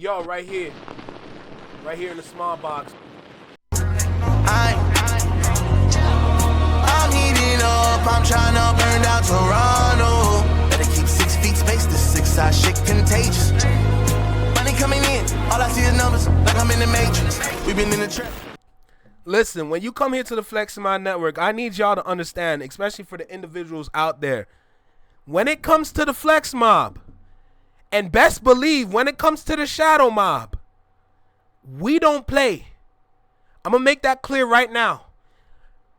Yo, right here in the small box. I'm heating up, I'm trying to burn down Toronto. Better keep 6 feet space, this 6-side shit contagious. Money coming in, all I see is numbers, like I'm in the Matrix. We've been in the trap. Listen, when you come here to the Flex Mind Network, I need y'all to understand, especially for the individuals out there, when it comes to the Flex Mob, and best believe when it comes to the Shadow Mob, we don't play. I'm going to make that clear right now.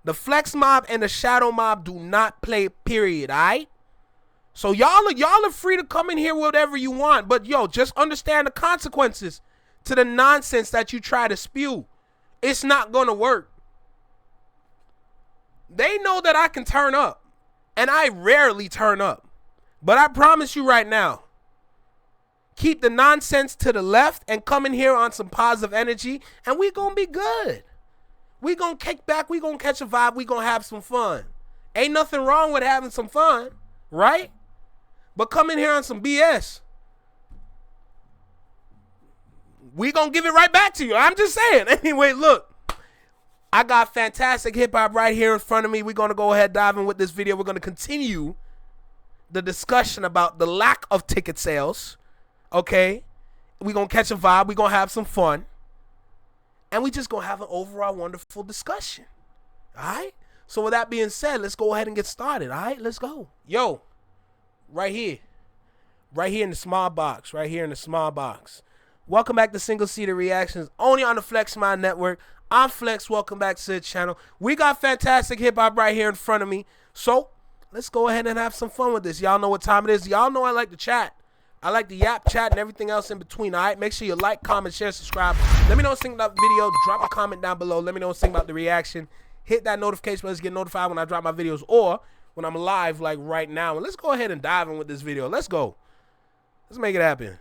The Flex Mob and the Shadow Mob do not play, period, all right? So y'all are free to come in here whatever you want, but yo, just understand the consequences to the nonsense that you try to spew. It's not going to work. They know that I can turn up, and I rarely turn up. But I promise you right now, keep the nonsense to the left and come in here on some positive energy, and we going to be good. We going to kick back. We going to catch a vibe. We going to have some fun. Ain't nothing wrong with having some fun, right? But come in here on some BS. We going to give it right back to you. I'm just saying. Anyway, look. I got fantastic hip-hop right here in front of me. We're going to go ahead dive in with this video. We're going to continue the discussion about the lack of ticket sales. Okay? We're going to catch a vibe. We're going to have some fun. And we just going to have an overall wonderful discussion. All right? So with that being said, let's go ahead and get started. All right? Let's go. Yo, right here. Right here in the small box. Right here in the small box. Welcome back to Single Seater Reactions, only on the Flex Mind Network. I'm Flex. Welcome back to the channel. We got fantastic hip-hop right here in front of me. So let's go ahead and have some fun with this. Y'all know what time it is. Y'all know I like to chat. I like the yap chat and everything else in between, all right? Make sure you like, comment, share, subscribe. Let me know what's thinking about the video. Drop a comment down below. Let me know what's thinking about the reaction. Hit that notification bell to get notified when I drop my videos or when I'm live like right now. And let's go ahead and dive in with this video. Let's go. Let's make it happen.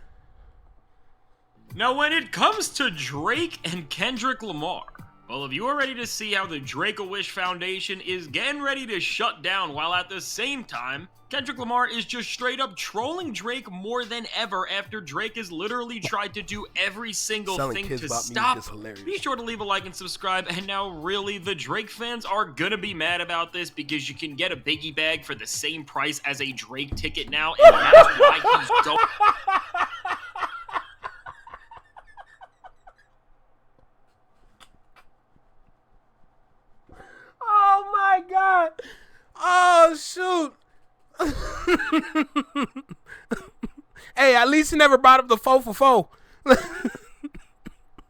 Now, when it comes to Drake and Kendrick Lamar, well, if you are ready to see how the Drake-A-Wish Foundation is getting ready to shut down while at the same time, Kendrick Lamar is just straight up trolling Drake more than ever after Drake has literally tried to do every single thing to stop. Be sure to leave a like and subscribe. And now really, the Drake fans are gonna be mad about this because you can get a Biggie bag for the same price as a Drake ticket now, and that's why he's going. Oh my God. Oh shoot. Hey, at least he never brought up the 4 for 4.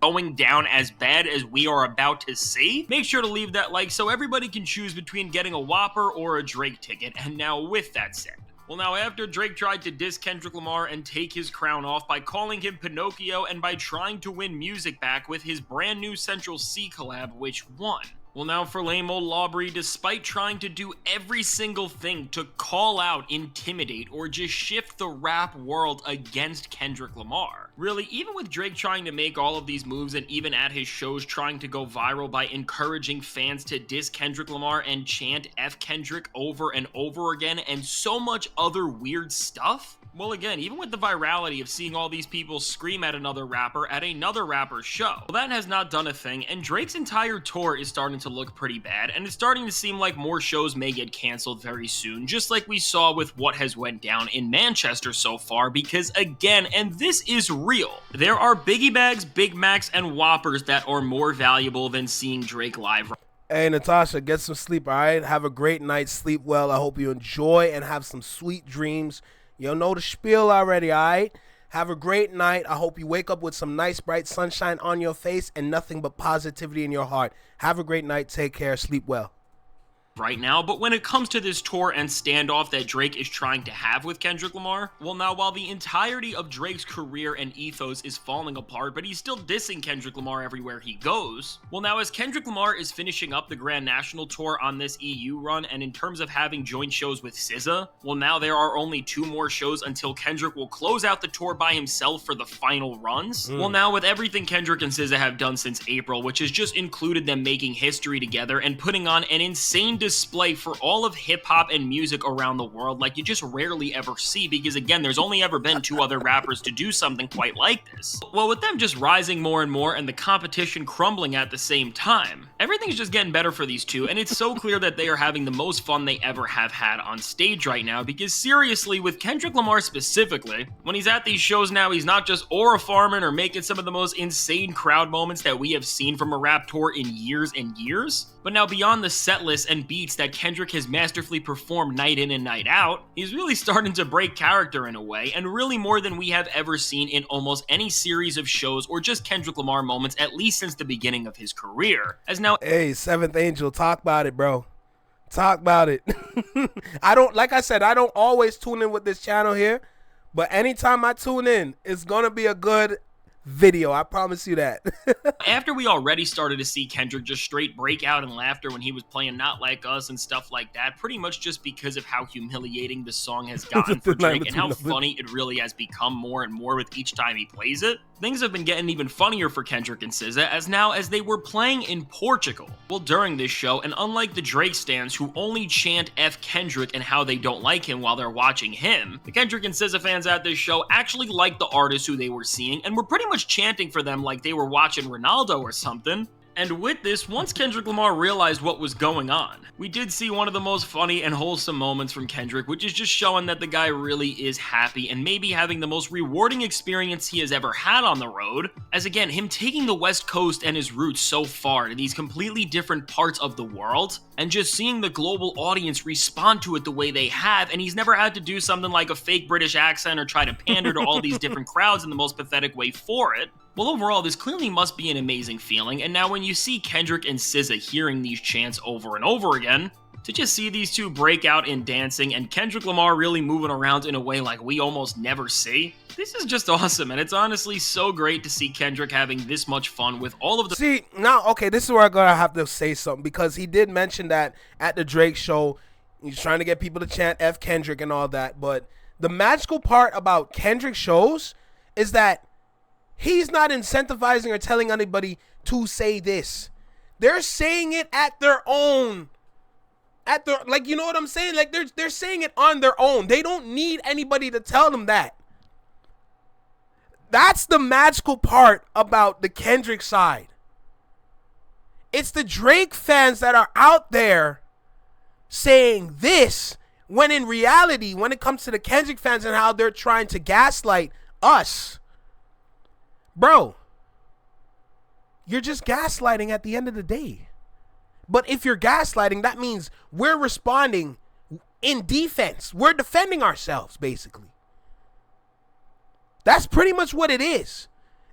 Going down as bad as we are about to see. Make sure to leave that like so everybody can choose between getting a Whopper or a Drake ticket. And now with that said, well, now after Drake tried to diss Kendrick Lamar and take his crown off by calling him Pinocchio and by trying to win music back with his brand new Central C collab, which won. Well, now for lame old Aubrey, despite trying to do every single thing to call out, intimidate, or just shift the rap world against Kendrick Lamar. Really, even with Drake trying to make all of these moves and even at his shows trying to go viral by encouraging fans to diss Kendrick Lamar and chant F Kendrick over and over again and so much other weird stuff. Well, again, even with the virality of seeing all these people scream at another rapper's show, well, that has not done a thing, and Drake's entire tour is starting to look pretty bad, and it's starting to seem like more shows may get canceled very soon, just like we saw with what has went down in Manchester so far, because again, and this is real, there are Biggie bags, Big Macs, and Whoppers that are more valuable than seeing Drake live. Hey, Natasha, get some sleep, all right? Have a great night, sleep well. I hope you enjoy and have some sweet dreams. You'll know the spiel already, all right? Have a great night. I hope you wake up with some nice, bright sunshine on your face and nothing but positivity in your heart. Have a great night. Take care. Sleep well. Right now, but when it comes to this tour and standoff that Drake is trying to have with Kendrick Lamar, well now while the entirety of Drake's career and ethos is falling apart, but he's still dissing Kendrick Lamar everywhere he goes, well now as Kendrick Lamar is finishing up the Grand National Tour on this EU run, and in terms of having joint shows with SZA, well now there are only 2 more shows until Kendrick will close out the tour by himself for the final runs. Well now with everything Kendrick and SZA have done since April, which has just included them making history together and putting on an insane display for all of hip-hop and music around the world like you just rarely ever see, because again, there's only ever been 2 other rappers to do something quite like this. Well, with them just rising more and more and the competition crumbling at the same time, everything's just getting better for these two, and it's so clear that they are having the most fun they ever have had on stage right now, because seriously, with Kendrick Lamar specifically, when he's at these shows now, he's not just aura farming or making some of the most insane crowd moments that we have seen from a rap tour in years and years, but now beyond the set list and beats that Kendrick has masterfully performed night in and night out, he's really starting to break character in a way, and really more than we have ever seen in almost any series of shows or just Kendrick Lamar moments, at least since the beginning of his career. As now, hey, Seventh Angel, talk about it, bro. Talk about it. Like I said, I don't always tune in with this channel here, but anytime I tune in, it's gonna be a good video, I promise you that. After we already started to see Kendrick just straight break out in laughter when he was playing Not Like Us and stuff like that, pretty much just because of how humiliating the song has gotten for Drake and how funny it really has become more and more with each time he plays it, things have been getting even funnier for Kendrick and SZA as they were playing in Portugal. Well, during this show, and unlike the Drake stans who only chant F Kendrick and how they don't like him while they're watching him, the Kendrick and SZA fans at this show actually liked the artists who they were seeing and were pretty much chanting for them like they were watching Ronaldo or something. And with this, once Kendrick Lamar realized what was going on, we did see one of the most funny and wholesome moments from Kendrick, which is just showing that the guy really is happy and maybe having the most rewarding experience he has ever had on the road, as again, him taking the West Coast and his roots so far to these completely different parts of the world, and just seeing the global audience respond to it the way they have, and he's never had to do something like a fake British accent or try to pander to all these different crowds in the most pathetic way for it. Well, overall, this clearly must be an amazing feeling, and now when you see Kendrick and SZA hearing these chants over and over again, to just see these two break out in dancing and Kendrick Lamar really moving around in a way like we almost never see, this is just awesome, and it's honestly so great to see Kendrick having this much fun with all of the— See, now, okay, this is where I'm gonna have to say something, because he did mention that at the Drake show, he's trying to get people to chant F Kendrick and all that, but the magical part about Kendrick shows is that he's not incentivizing or telling anybody to say this. They're saying it at their own, like, you know what I'm saying? Like, they're saying it on their own. They don't need anybody to tell them that. That's the magical part about the Kendrick side. It's the Drake fans that are out there saying this, when in reality, when it comes to the Kendrick fans and how they're trying to gaslight us, bro, you're just gaslighting at the end of the day. But if you're gaslighting, that means we're responding in defense. We're defending ourselves, basically. That's pretty much what it is.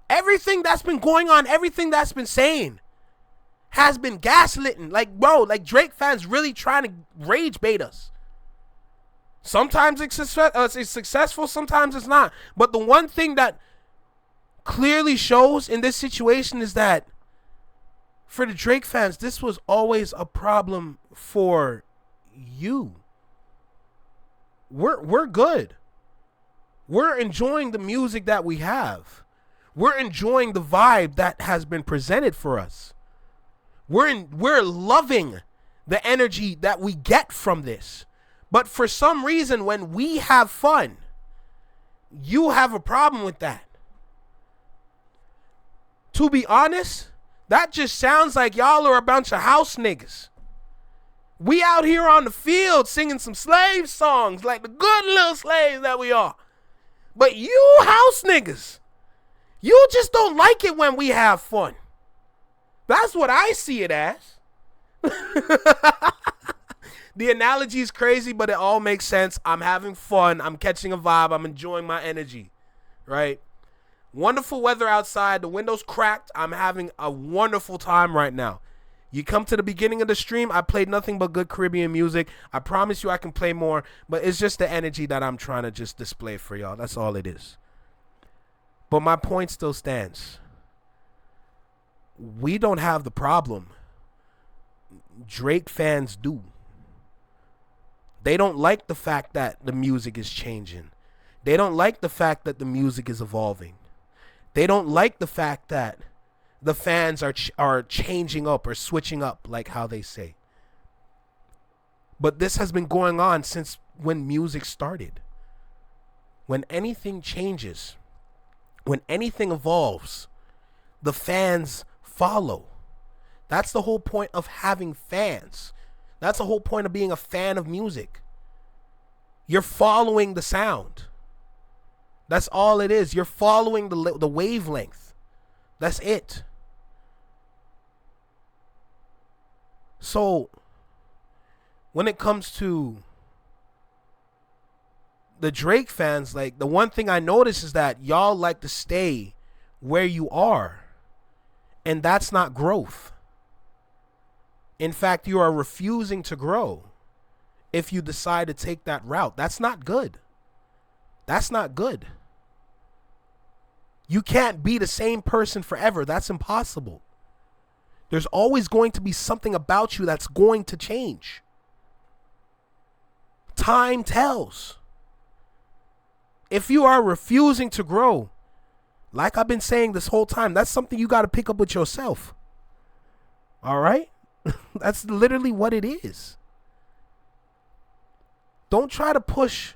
Everything that's been going on, everything that's been saying has been gaslighting. Like, bro, like Drake fans really trying to rage bait us. Sometimes it's successful, sometimes it's not. But the one thing that clearly shows in this situation is that for the Drake fans, this was always a problem for you. We're good. We're enjoying the music that we have. We're enjoying the vibe that has been presented for us. We're loving the energy that we get from this. But for some reason, when we have fun, you have a problem with that. To be honest, that just sounds like y'all are a bunch of house niggas. We out here on the field singing some slave songs like the good little slaves that we are. But you house niggas, you just don't like it when we have fun. That's what I see it as. The analogy is crazy, but it all makes sense. I'm having fun. I'm catching a vibe. I'm enjoying my energy, right? Wonderful weather outside. The window's cracked. I'm having a wonderful time right now. You come to the beginning of the stream, I played nothing but good Caribbean music. I promise you I can play more, but it's just the energy that I'm trying to just display for y'all. That's all it is. But my point still stands. We don't have the problem. Drake fans do. They don't like the fact that the music is changing. They don't like the fact that the music is evolving. They don't like the fact that the fans are changing up or switching up, like how they say. But this has been going on since when music started. When anything changes, when anything evolves, the fans follow. That's the whole point of having fans. That's the whole point of being a fan of music. You're following the sound. That's all it is. You're following the wavelength. That's it. So, when it comes to the Drake fans, like, the one thing I notice is that y'all like to stay where you are. And that's not growth. In fact, you are refusing to grow if you decide to take that route. That's not good. That's not good. You can't be the same person forever. That's impossible. There's always going to be something about you that's going to change. Time tells. If you are refusing to grow, like I've been saying this whole time, that's something you got to pick up with yourself. All right? That's literally what it is. Don't try to push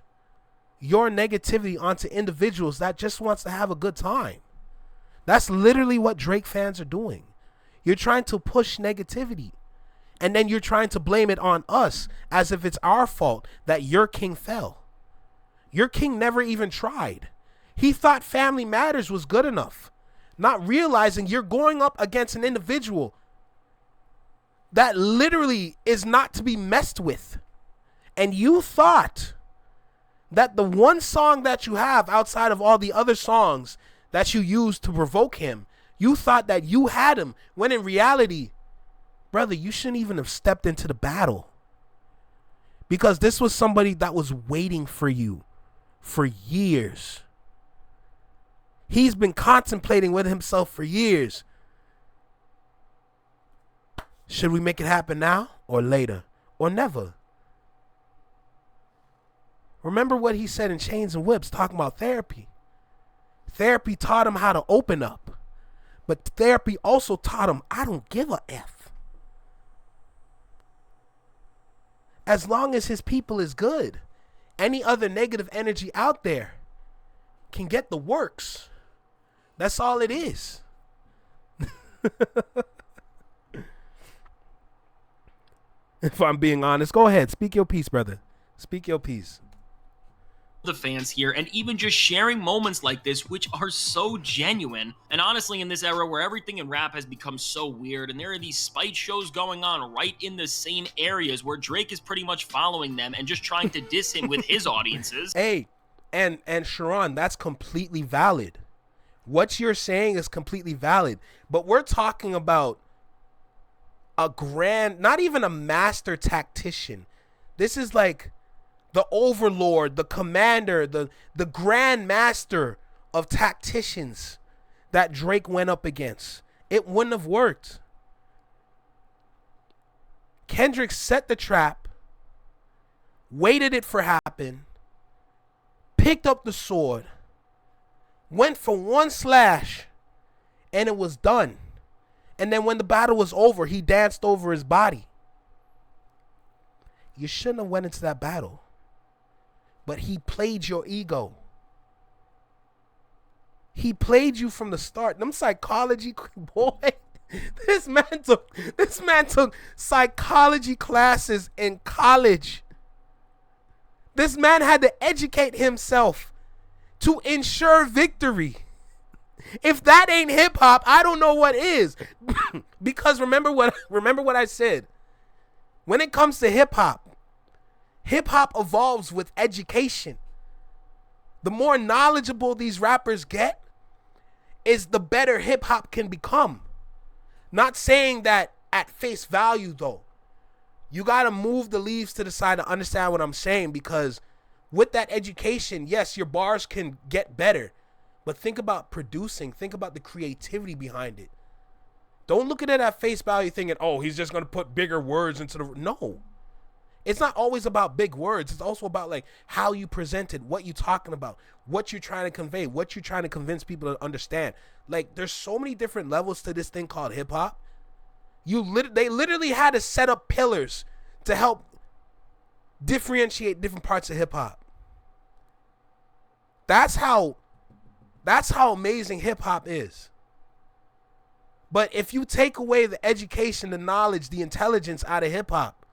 your negativity onto individuals that just wants to have a good time. That's literally what Drake fans are doing. You're trying to push negativity. And then you're trying to blame it on us as if it's our fault that your king fell. Your king never even tried. He thought Family Matters was good enough, not realizing you're going up against an individual that literally is not to be messed with. And you thought that the one song that you have outside of all the other songs that you used to provoke him, you thought that you had him, when in reality, brother, you shouldn't even have stepped into the battle. Because this was somebody that was waiting for you for years. He's been contemplating with himself for years. Should we make it happen now or later or never? Remember what he said in Chains and Whips talking about therapy. Therapy taught him how to open up. But therapy also taught him, I don't give a F. As long as his people is good, any other negative energy out there can get the works. That's all it is. If I'm being honest, go ahead. Speak your piece, brother. Speak your piece. The fans here, and even just sharing moments like this, which are so genuine. And honestly, in this era where everything in rap has become so weird, and there are these spite shows going on right in the same areas where Drake is pretty much following them and just trying to diss him with his audiences. Hey, and Sharon, that's completely valid. What you're saying is completely valid. But we're talking about a grand, not even a master tactician. This is like the overlord, the commander, the grand master of tacticians that Drake went up against. It wouldn't have worked. Kendrick set the trap, waited it for happen, picked up the sword, went for one slash, and it was done. And then when the battle was over, he danced over his body. You shouldn't have went into that battle. But he played your ego. He played you from the start. Them psychology, boy. This man took psychology classes in college. This man had to educate himself to ensure victory. If that ain't hip hop, I don't know what is. Because remember what I said. When it comes to hip hop evolves with education. The more knowledgeable these rappers get, is the better hip hop can become. Not saying that at face value though. You got to move the leaves to the side to understand what I'm saying, because with that education, yes, your bars can get better. But think about producing. Think about the creativity behind it. Don't look at it at face value thinking, oh, he's just going to put bigger words into the... No. It's not always about big words. It's also about like how you present it, what you're talking about, what you're trying to convey, what you're trying to convince people to understand. Like, there's so many different levels to this thing called hip hop. They literally had to set up pillars to help differentiate different parts of hip hop. That's how amazing hip hop is. But if you take away the education, the knowledge, the intelligence out of hip hop,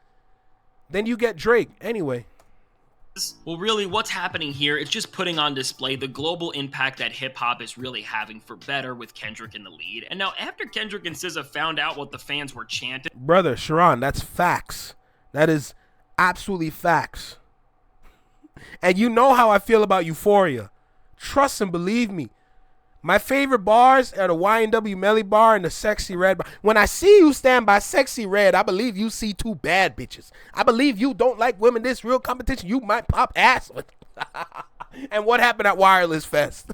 then you get Drake. Anyway. Well, really, what's happening here is just putting on display the global impact that hip-hop is really having for better with Kendrick in the lead. And now, after Kendrick and SZA found out what the fans were chanting... Brother, Sharon, that's facts. That is absolutely facts. And you know how I feel about Euphoria. Trust and believe me. My favorite bars are the Y&W Melly bar and the Sexy Red bar. When I see you stand by Sexy Red, I believe you see two bad bitches. I believe you don't like women. This real competition, you might pop ass with. And what happened at Wireless Fest?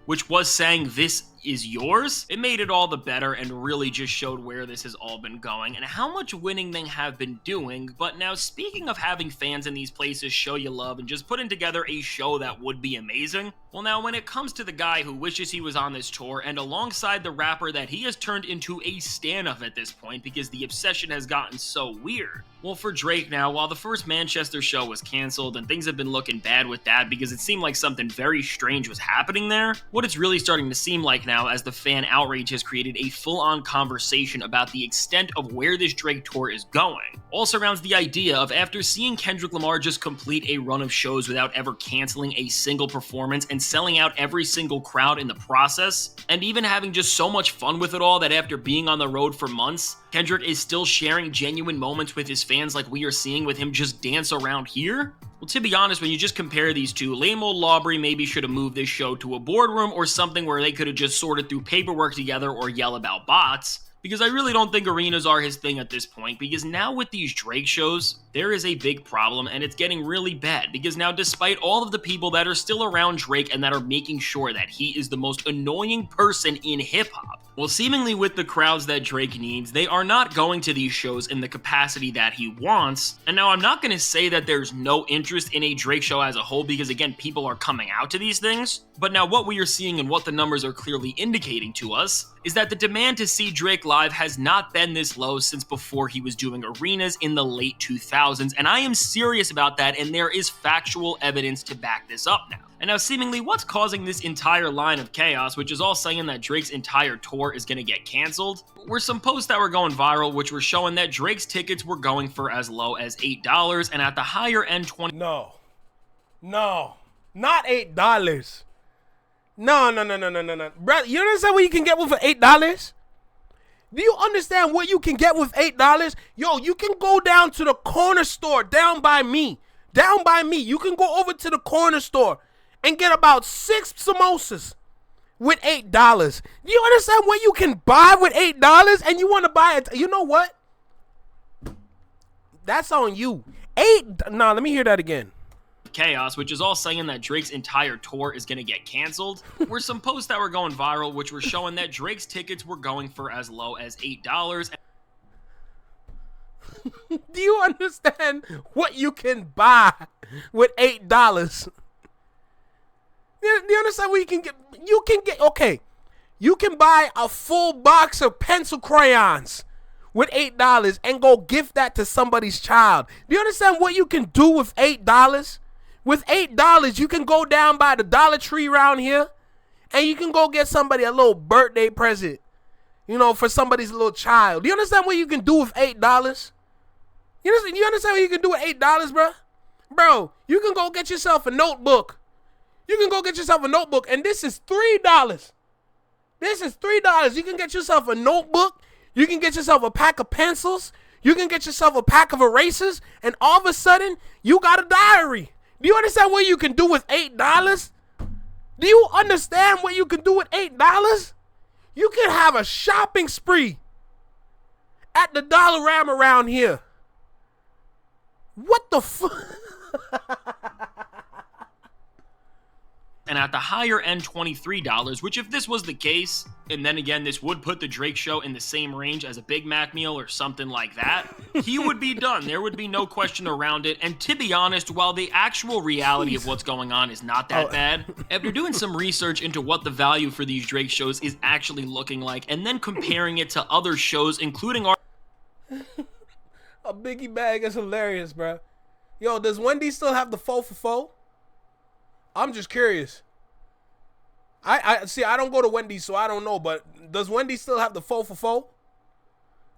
Which was saying this is yours, it made it all the better and really just showed where this has all been going and how much winning they have been doing. But now, speaking of having fans in these places show you love and just putting together a show that would be amazing, well, now when it comes to the guy who wishes he was on this tour and alongside the rapper that he has turned into a stan of at this point because the obsession has gotten so weird. Well, for Drake now, while the first Manchester show was canceled and things have been looking bad with that because it seemed like something very strange was happening there, what it's really starting to seem like now as the fan outrage has created a full-on conversation about the extent of where this Drake tour is going. All surrounds the idea of after seeing Kendrick Lamar just complete a run of shows without ever canceling a single performance and selling out every single crowd in the process, and even having just so much fun with it all that after being on the road for months, Kendrick is still sharing genuine moments with his fans like we are seeing with him just dance around here? Well, to be honest, when you just compare these two, lame old Lawbury maybe should have moved this show to a boardroom or something where they could have just sorted through paperwork together or yell about bots. Because I really don't think arenas are his thing at this point, because now with these Drake shows, there is a big problem and it's getting really bad, because now despite all of the people that are still around Drake and that are making sure that he is the most annoying person in hip-hop, well, seemingly with the crowds that Drake needs, they are not going to these shows in the capacity that he wants. And now I'm not going to say that there's no interest in a Drake show as a whole, because again, people are coming out to these things. But now what we are seeing and what the numbers are clearly indicating to us is that the demand to see Drake live has not been this low since before he was doing arenas in the late 2000s. And I am serious about that, and there is factual evidence to back this up now. And now seemingly what's causing this entire line of chaos, which is all saying that Drake's entire tour is going to get canceled, were some posts that were going viral which were showing that Drake's tickets were going for as low as $8 and at the higher end No, not $8. No. Brother, you understand what you can get with for $8? Do you understand what you can get with $8? Yo, you can go down to the corner store down by me. You can go over to the corner store and get about 6 samosas with $8. Do you understand what you can buy with $8? And you want to buy it? You know what? That's on you. Let me hear that again. Chaos, which is all saying that Drake's entire tour is going to get canceled, were some posts that were going viral which were showing that Drake's tickets were going for as low as $8. Do you understand what you can buy with $8? Do you understand what you can get? Okay, you can buy a full box of pencil crayons with $8 and go gift that to somebody's child. Do you understand what you can do with $8? With $8, you can go down by the Dollar Tree around here and you can go get somebody a little birthday present, for somebody's little child. Do you understand what you can do with $8? You understand what you can do with $8, bro? Bro, you can go get yourself a notebook. And this is $3. You can get yourself a notebook. You can get yourself a pack of pencils. You can get yourself a pack of erasers. And all of a sudden, you got a diary. Do you understand what you can do with $8? Do you understand what you can do with $8? You can have a shopping spree at the Dollarama around here. What the And at the higher end $23, which if this was the case, and then again this would put the Drake show in the same range as a Big Mac meal or something like that, he would be done. There would be no question around it. And to be honest, while the actual reality of what's going on is not that bad, after doing some research into what the value for these Drake shows is actually looking like, and then comparing it to other shows, including our... A Biggie bag is hilarious, bro. Yo, does Wendy's still have the 4 for 4? I'm just curious. I see. I don't go to Wendy's, so I don't know. But does Wendy's still have the 4 for 4?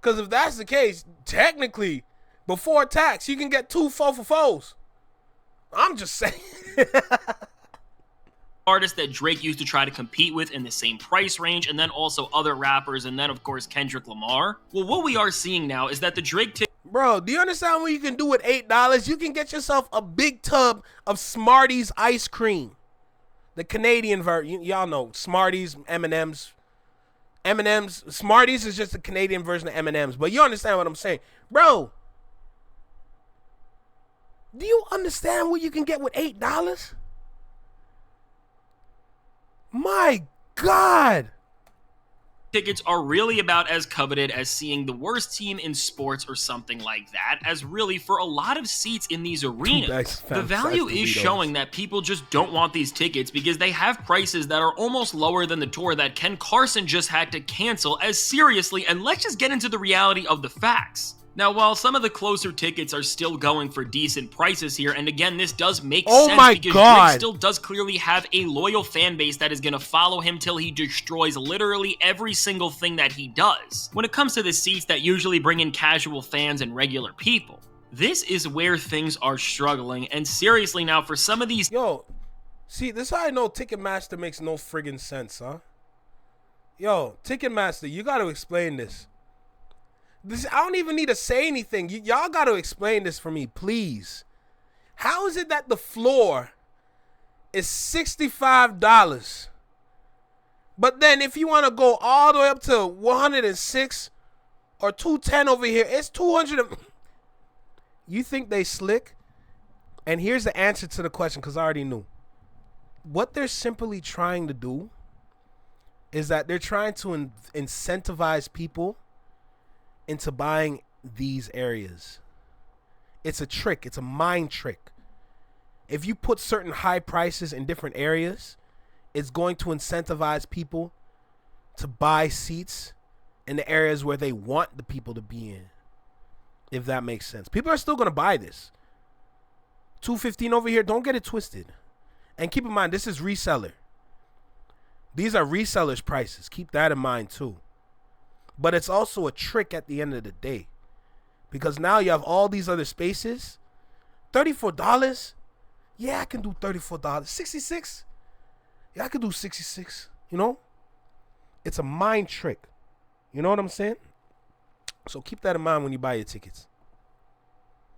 Because if that's the case, technically, before tax, you can get 2 4 for 4s. I'm just saying. Artists that Drake used to try to compete with in the same price range, and then also other rappers, and then of course Kendrick Lamar. Well, what we are seeing now is that the Drake Bro, do you understand what you can do with $8? You can get yourself a big tub of Smarties ice cream. The Canadian version. Y'all know Smarties, M&M's. M&M's. Smarties is just the Canadian version of M&M's. But you understand what I'm saying. Bro, do you understand what you can get with $8? My God. tickets are really about as coveted as seeing the worst team in sports or something like that, as really for a lot of seats in these arenas, the value is showing that people just don't want these tickets because they have prices that are almost lower than the tour that Ken Carson just had to cancel. As seriously, and let's just get into the reality of the facts. Now, while some of the closer tickets are still going for decent prices here, and again, this does make sense because Drake still does clearly have a loyal fan base that is going to follow him till he destroys literally every single thing that he does. When it comes to the seats that usually bring in casual fans and regular people, this is where things are struggling, and seriously now, for some of these— Yo, see, this is how I know Ticketmaster makes no friggin' sense, huh? Yo, Ticketmaster, you got to explain this. I don't even need to say anything. Y'all got to explain this for me, please. How is it that the floor is $65, but then if you want to go all the way up to 106 or 210 over here, it's 200? You think they slick? And here's the answer to the question, because I already knew. What they're simply trying to do is that they're trying to incentivize people into buying these areas. It's a trick. It's a mind trick. If you put certain high prices in different areas, it's going to incentivize people to buy seats in the areas where they want the people to be in. If that makes sense. People are still going to buy this. $215 over here. Don't get it twisted. And keep in mind, this is reseller. These are resellers' prices. Keep that in mind too. But it's also a trick at the end of the day, because now you have all these other spaces. $34? Yeah, I can do $34. $66? Yeah, I can do $66. You know? It's a mind trick. You know what I'm saying? So keep that in mind when you buy your tickets.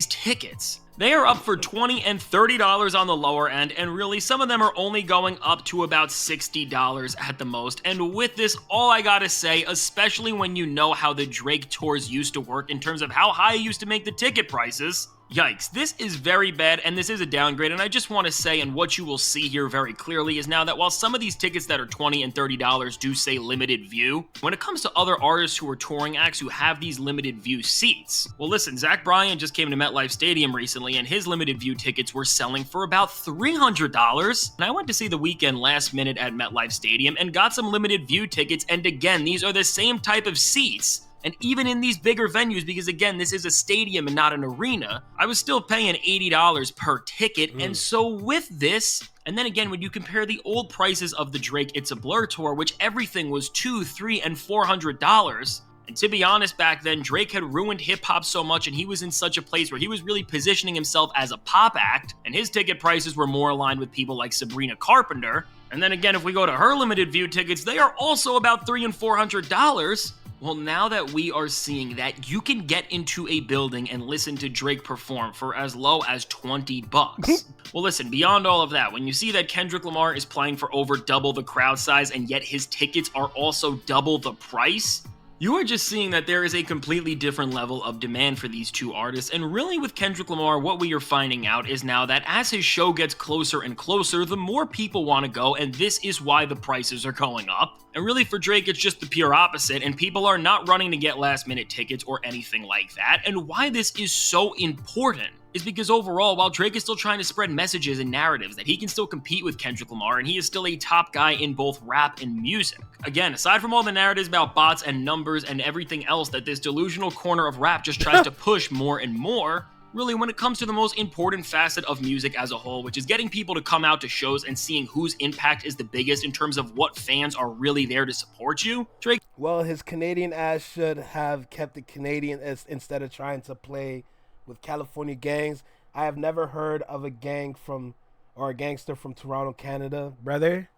Tickets. They are up for $20 and $30 on the lower end, and really some of them are only going up to about $60 at the most. And with this, all I gotta say, especially when you know how the Drake tours used to work in terms of how high he used to make the ticket prices, yikes, this is very bad, and this is a downgrade. And I just want to say, and what you will see here very clearly is now that while some of these tickets that are $20 and $30 do say limited view, when it comes to other artists who are touring acts who have these limited view seats, well listen, Zach Bryan just came to MetLife Stadium recently and his limited view tickets were selling for about $300. And I went to see The Weeknd last minute at MetLife Stadium and got some limited view tickets, and again, these are the same type of seats. And even in these bigger venues, because again, this is a stadium and not an arena, I was still paying $80 per ticket. And so with this, and then again, when you compare the old prices of the Drake It's a Blur tour, which everything was $200, $300, and $400, and to be honest, back then, Drake had ruined hip-hop so much, and he was in such a place where he was really positioning himself as a pop act, and his ticket prices were more aligned with people like Sabrina Carpenter. And then again, if we go to her limited view tickets, they are also about $300 and $400. Well, now that we are seeing that you can get into a building and listen to Drake perform for as low as $20. Well, listen, beyond all of that, when you see that Kendrick Lamar is playing for over double the crowd size and yet his tickets are also double the price, you are just seeing that there is a completely different level of demand for these two artists. And really with Kendrick Lamar, what we are finding out is now that as his show gets closer and closer, the more people want to go, and this is why the prices are going up. And really for Drake, it's just the pure opposite, and people are not running to get last minute tickets or anything like that. And why this is so important is because overall, while Drake is still trying to spread messages and narratives that he can still compete with Kendrick Lamar and he is still a top guy in both rap and music. Again, aside from all the narratives about bots and numbers and everything else that this delusional corner of rap just tries to push more and more, really, when it comes to the most important facet of music as a whole, which is getting people to come out to shows and seeing whose impact is the biggest in terms of what fans are really there to support you, Drake... Well, his Canadian ass should have kept it Canadian instead of trying to play with California gangs. I have never heard of a gang from, or a gangster from Toronto, Canada, brother.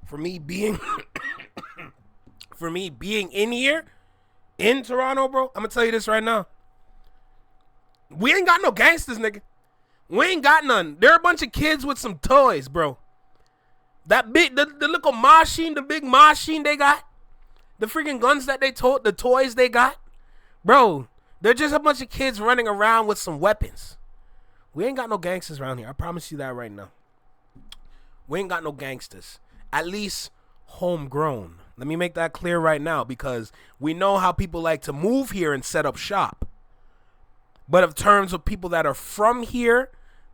For me being in here, in Toronto, bro, I'm gonna tell you this right now. We ain't got no gangsters, nigga. We ain't got none. They're a bunch of kids with some toys, bro. That big, the little machine, the big machine they got, the freaking guns that they told, the toys they got, bro. They're just a bunch of kids running around with some weapons. We ain't got no gangsters around here. I promise you that right now. We ain't got no gangsters. At least homegrown. Let me make that clear right now, because we know how people like to move here and set up shop. But in terms of people that are from here,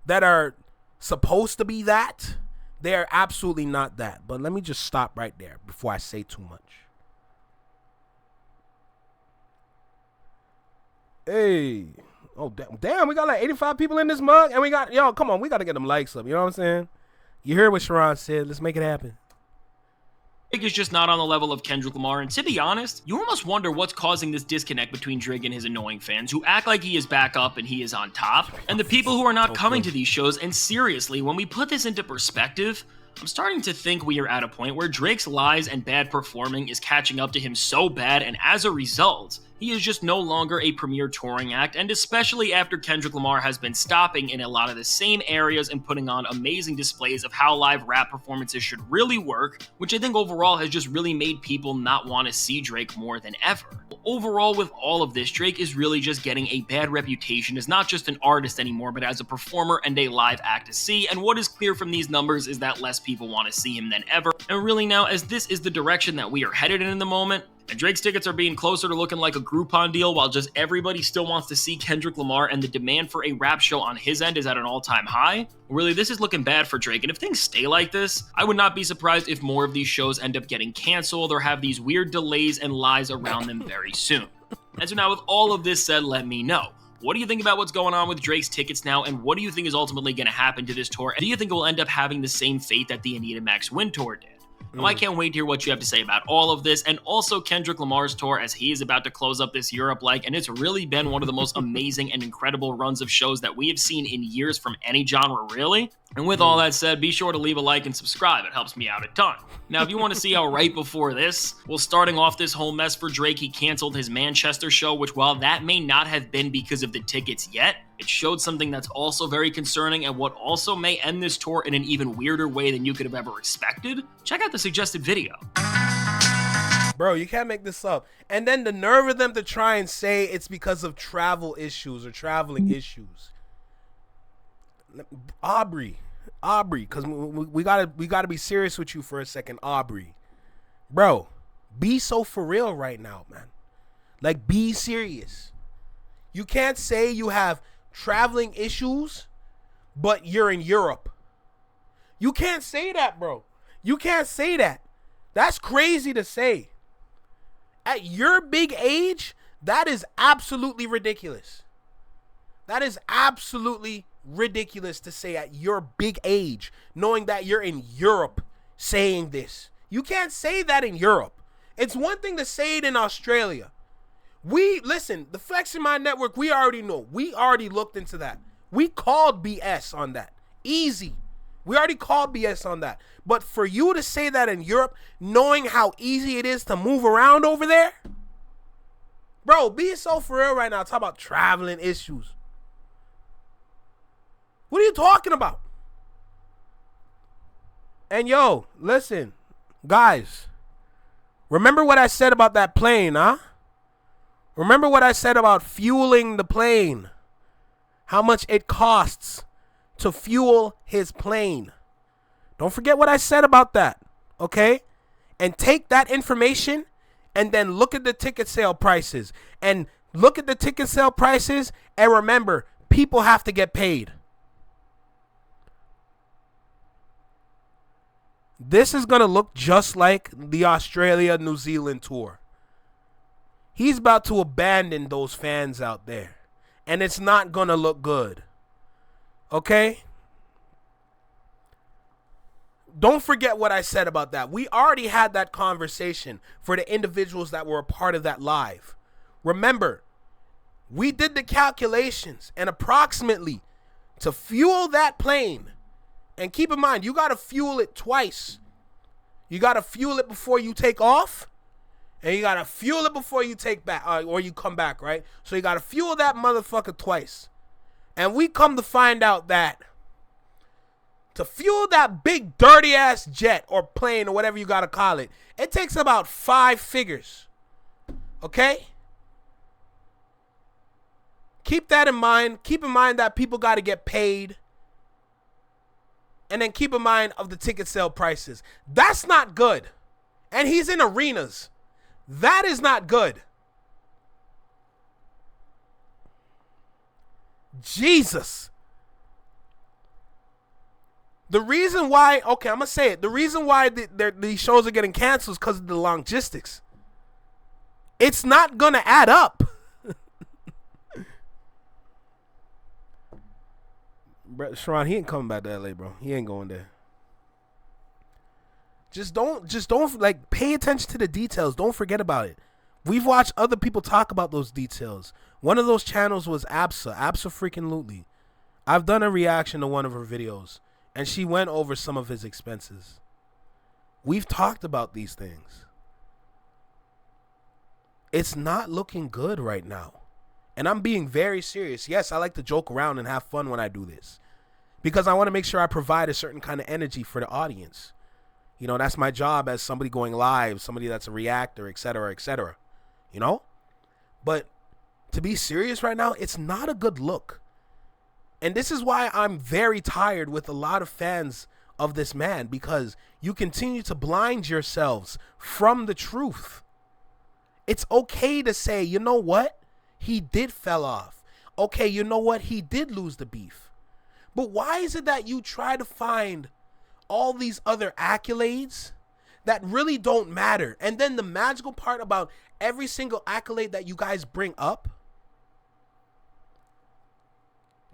that are supposed to be that, they are absolutely not that. But let me just stop right there before I say too much. Hey. Oh, damn, we got like 85 people in this mug. And we got, yo, come on, we got to get them likes up. You know what I'm saying? You heard what Sharon said. Let's make it happen. Drake is just not on the level of Kendrick Lamar, and to be honest, you almost wonder what's causing this disconnect between Drake and his annoying fans who act like he is back up and he is on top, and the people who are not coming to these shows. And seriously, when we put this into perspective, I'm starting to think we are at a point where Drake's lies and bad performing is catching up to him so bad, and as a result, he is just no longer a premier touring act, and especially after Kendrick Lamar has been stopping in a lot of the same areas and putting on amazing displays of how live rap performances should really work, which I think overall has just really made people not want to see Drake more than ever. Overall, with all of this, Drake is really just getting a bad reputation as not just an artist anymore, but as a performer and a live act to see, and what is clear from these numbers is that less people want to see him than ever. And really now, as this is the direction that we are headed in the moment, and Drake's tickets are being closer to looking like a Groupon deal while just everybody still wants to see Kendrick Lamar, and the demand for a rap show on his end is at an all-time high. Really, this is looking bad for Drake, and if things stay like this, I would not be surprised if more of these shows end up getting canceled or have these weird delays and lies around them very soon. And so now with all of this said, let me know. What do you think about what's going on with Drake's tickets now, and what do you think is ultimately going to happen to this tour? And do you think it will end up having the same fate that the Anita Max Win tour did? Now, I can't wait to hear what you have to say about all of this, and also Kendrick Lamar's tour as he is about to close up this Europe leg, and it's really been one of the most amazing and incredible runs of shows that we have seen in years from any genre, really. And with all that said, be sure to leave a like and subscribe. It helps me out a ton. Now, if you want to see how right before this, well, starting off this whole mess for Drake, he canceled his Manchester show, which while that may not have been because of the tickets yet, it showed something that's also very concerning and what also may end this tour in an even weirder way than you could have ever expected. Check out the suggested video. Bro, you can't make this up. And then the nerve of them to try and say it's because of travel issues or traveling issues. Aubrey, because we gotta be serious with you for a second, Aubrey. Bro, be so for real right now, man. Like, be serious. You can't say you have traveling issues, but you're in Europe. You can't say that, bro. You can't say that. That's crazy to say. At your big age, that is absolutely ridiculous. That is absolutely ridiculous to say at your big age, knowing that you're in Europe saying this. You can't say that in Europe. It's one thing to say it in Australia. Listen, the Flex in My Network, we already know. We already looked into that. We called BS on that. Easy. We already called BS on that. But for you to say that in Europe, knowing how easy it is to move around over there, bro, be so for real right now. Talk about traveling issues. What are you talking about? And yo, listen, guys, remember what I said about that plane, huh? Remember what I said about fueling the plane. How much it costs to fuel his plane. Don't forget what I said about that, okay? And take that information and then look at the ticket sale prices and Look at the ticket sale prices, and remember, people have to get paid. This is going to look just like the Australia-New Zealand tour. He's about to abandon those fans out there. And it's not going to look good. Okay? Don't forget what I said about that. We already had that conversation for the individuals that were a part of that live. Remember, we did the calculations, and approximately to fuel that plane, and keep in mind, you got to fuel it twice. You got to fuel it before you take off, and you got to fuel it before you take back, or you come back, right? So you got to fuel that motherfucker twice. And we come to find out that to fuel that big dirty ass jet or plane or whatever you got to call it, it takes about 5 figures. Okay? Keep that in mind. Keep in mind that people got to get paid. And then keep in mind of the ticket sale prices. That's not good. And he's in arenas. That is not good. Jesus. The reason why, okay, I'm going to say it. The reason why these shows are getting canceled is because of the logistics. It's not going to add up. Sharon, he ain't coming back to LA, bro. He ain't going there. Just don't like pay attention to the details. Don't forget about it. We've watched other people talk about those details. One of those channels was Absa freaking Lutely. I've done a reaction to one of her videos, and she went over some of his expenses. We've talked about these things. It's not looking good right now. And I'm being very serious. Yes, I like to joke around and have fun when I do this, because I want to make sure I provide a certain kind of energy for the audience. You know, that's my job as somebody going live, somebody that's a reactor, etc., etc. You know? But to be serious right now, it's not a good look. And this is why I'm very tired with a lot of fans of this man, because you continue to blind yourselves from the truth. It's okay to say, you know what? He did fell off. Okay, you know what? He did lose the beef. But why is it that you try to find all these other accolades that really don't matter? And then the magical part about every single accolade that you guys bring up,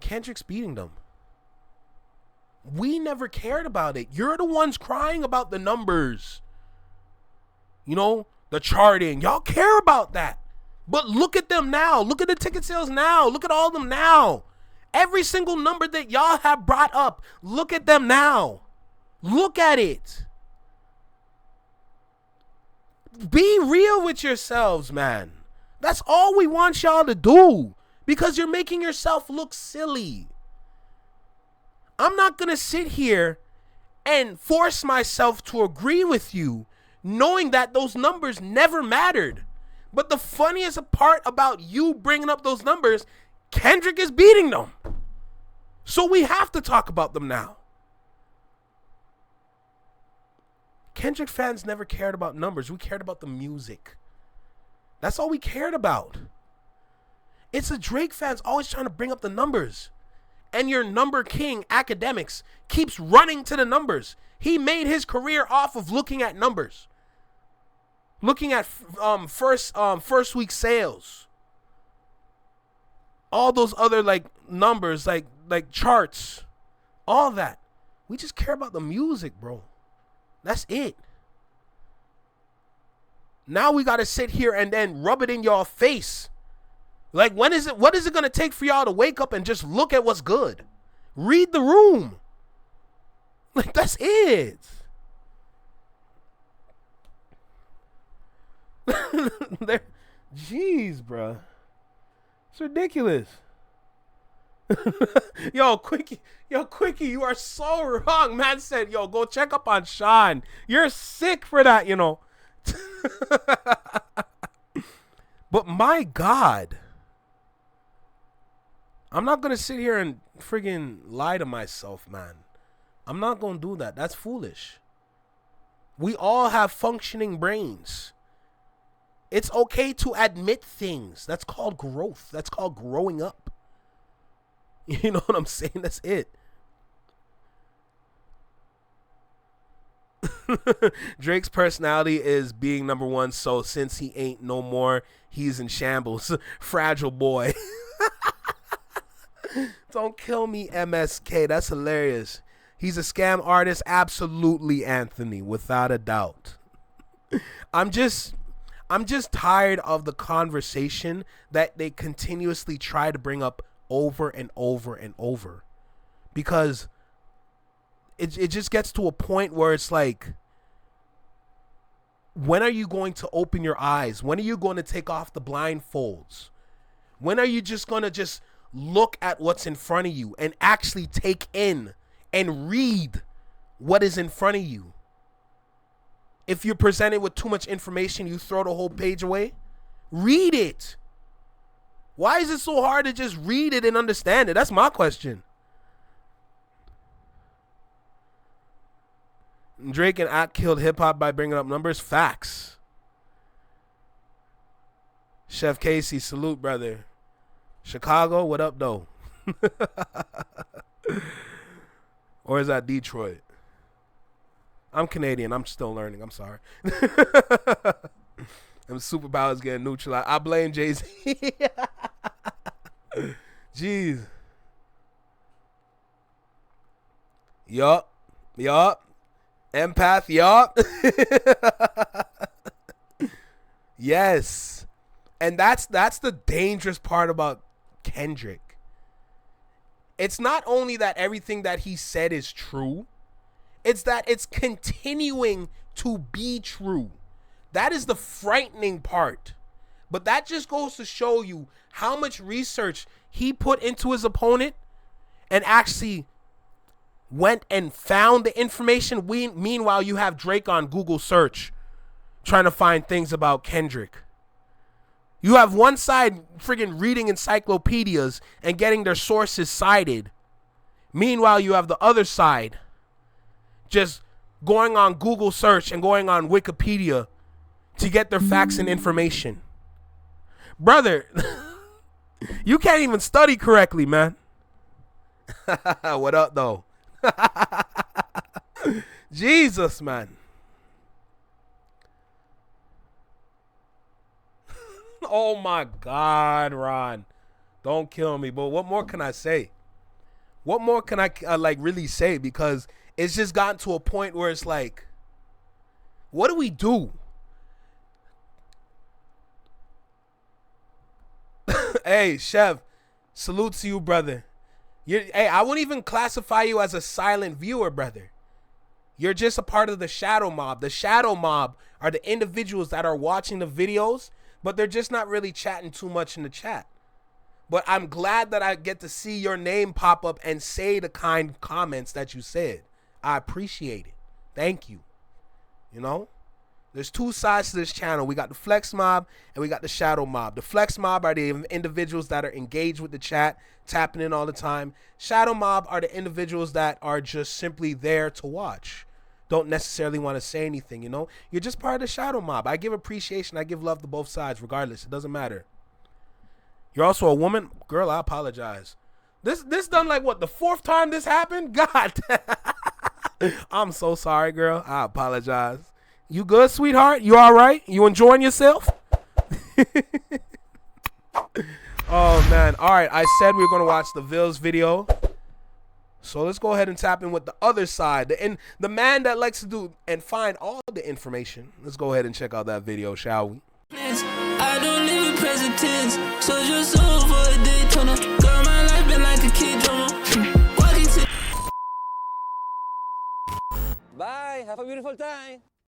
Kendrick's beating them. We never cared about it. You're the ones crying about the numbers. You know, the charting. Y'all care about that. But look at them now. Look at the ticket sales now. Look at all of them now. Every single number that y'all have brought up, look at them now. Look at it. Be real with yourselves, man. That's all we want y'all to do, because you're making yourself look silly. I'm not going to sit here and force myself to agree with you, knowing that those numbers never mattered. But the funniest part about you bringing up those numbers, Kendrick is beating them. So we have to talk about them now. Kendrick fans never cared about numbers. We cared about the music. That's all we cared about. It's the Drake fans always trying to bring up the numbers. And your number king, Academics, keeps running to the numbers. He made his career off of looking at numbers. Looking at first week sales. All those other like numbers, like charts. All that. We just care about the music, bro. That's it. Now we got to sit here and then rub it in y'all face. Like, what is it going to take for y'all to wake up and just look at what's good? Read the room. Like, that's it. Jeez, bro. It's ridiculous. Yo, Quickie, you are so wrong. Man said, yo, go check up on Sean. You're sick for that, you know. But my God, I'm not going to sit here and friggin' lie to myself, man. I'm not going to do that. That's foolish. We all have functioning brains. It's okay to admit things. That's called growth. That's called growing up. You know what I'm saying? That's it. Drake's personality is being number one, so since he ain't no more, he's in shambles. Fragile boy. Don't kill me, MSK. That's hilarious. He's a scam artist. Absolutely, Anthony, without a doubt. I'm just tired of the conversation that they continuously try to bring up over and over and over, because it just gets to a point where it's like, when are you going to open your eyes? When are you going to take off the blindfolds? When are you just going to just look at what's in front of you and actually take in and read what is in front of you? If you're presented with too much information, you throw the whole page away. Read it. Why is it so hard to just read it and understand it? That's my question. Drake and Act killed hip-hop by bringing up numbers. Facts. Chef Casey, salute, brother. Chicago, what up, though? Or is that Detroit? I'm Canadian. I'm still learning. I'm sorry. Them superpowers getting neutralized. I blame Jay-Z. Jeez. Yup. Empath, yup. Yes. And that's the dangerous part about Kendrick. It's not only that everything that he said is true, it's that it's continuing to be true. That is the frightening part. But that just goes to show you how much research he put into his opponent and actually went and found the information. Meanwhile, you have Drake on Google search trying to find things about Kendrick. You have one side friggin' reading encyclopedias and getting their sources cited. Meanwhile, you have the other side just going on Google search and going on Wikipedia to get their facts and information. Brother, you can't even study correctly, man. What up, though? Jesus, man. Oh my God, Ron. Don't kill me. But what more can I say? What more can I really say? Because it's just gotten to a point where it's like, what do we do? Hey, Chef, salute to you, brother. Hey, I wouldn't even classify you as a silent viewer, brother. You're just a part of the shadow mob. The shadow mob are the individuals that are watching the videos, but they're just not really chatting too much in the chat. But I'm glad that I get to see your name pop up and say the kind comments that you said. I appreciate it. Thank you. You know? There's two sides to this channel. We got the flex mob and we got the shadow mob. The flex mob are the individuals that are engaged with the chat, tapping in all the time. Shadow mob are the individuals that are just simply there to watch. Don't necessarily want to say anything, you know? You're just part of the shadow mob. I give appreciation. I give love to both sides regardless. It doesn't matter. You're also a woman? Girl, I apologize. This done like what, the fourth time this happened? God. I'm so sorry, girl. I apologize. You good, sweetheart? You all right? You enjoying yourself? Oh, man. All right. I said we were going to watch the Vils video. So let's go ahead and tap in with the other side. The man that likes to do and find all the information. Let's go ahead and check out that video, shall we? I don't live in present tense. So just over a Daytona. Girl, my life been like a kid drama. Bye. Have a beautiful time.